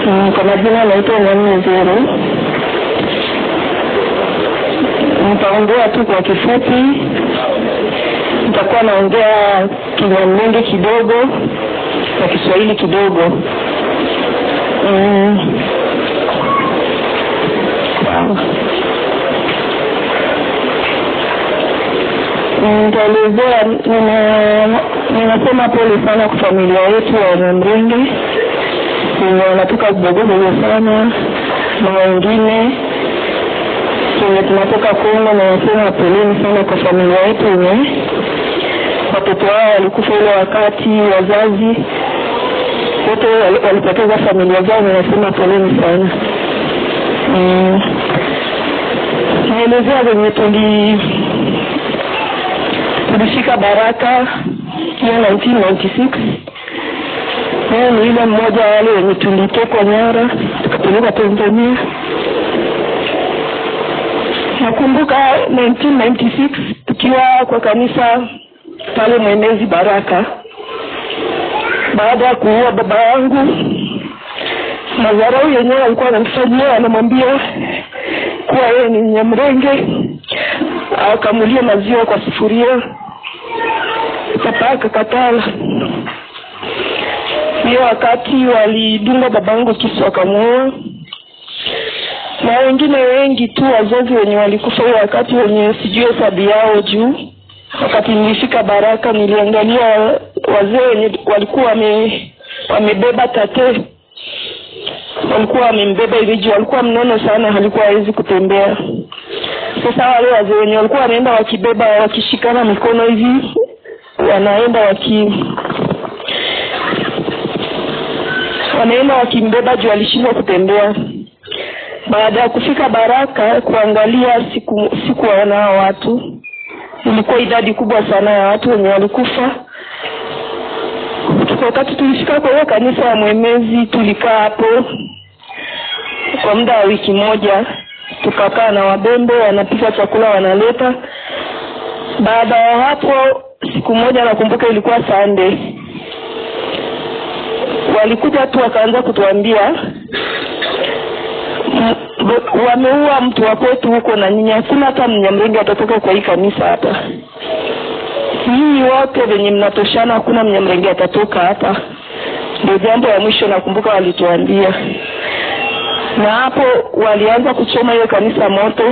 Kwa majina naitwa Nyami Zero. Nitaongea tu kwa kifupi. Nitakuwa naongea Kinyamlenge kidogo na Kiswahili kidogo. Nitaelezea, ninasema pole sana kwa familia yetu ya Nyamlenge. Wanatoka Bugogo sana na wengine tunatoka Kongo, na nasema poleni sana kwa familia yetu watoto wao walikufa ile wakati, wazazi wote walipoteza familia zao, na nasema poleni sana. Naelezea venye tulishika Baraka ya 1996. Ni ile mmoja wale wenye tulitekwa nyara tukapeleka Tanzania. Nakumbuka 1996 tukiwa kwa kanisa pale Mwenezi Baraka, baada ya kuua baba yangu, madharau yenyewe alikuwa anamfanyia, anamwambia kuwa yeye ni Mnyamlenge, akamulia maziwa kwa sufuria. Papa akakataa. Hiyo wakati walidunga babangu kisu akamuua. Na wengine wengi tu wazazi wenye walikufa hiyo wakati, wenye sijui hesabu yao juu. Wakati nilifika Baraka niliangalia wazee wenye walikuwa wamebeba tate. Walikuwa wamembeba hivi juu, walikuwa mnono sana, halikuwa hawezi kutembea. Sasa wale wazee wenye walikuwa wanaenda wakibeba, wakishikana mikono hivi, wanaenda wakimbeba juu alishindwa kutembea. Baada ya kufika Baraka kuangalia siku waona watu, ilikuwa idadi kubwa sana ya watu wenye walikufa. Wakati tulifika kwa hiyo kanisa ya Mwemezi, tulikaa hapo kwa muda wa wiki moja, tukakaa na wabembe, wanapika chakula wanaleta. Baada ya hapo siku moja, nakumbuka ilikuwa Sunday, walikuja tu wakaanza kutuambia wameua mtu wa kwetu huko, na nyinyi hakuna hata Mnyamlenge atatoka kwa hii kanisa hapa. Nyinyi wote wenye mnatoshana, hakuna Mnyamlenge atatoka hapa. Ndio jambo la mwisho nakumbuka walituambia. Na hapo walianza kuchoma hiyo kanisa moto.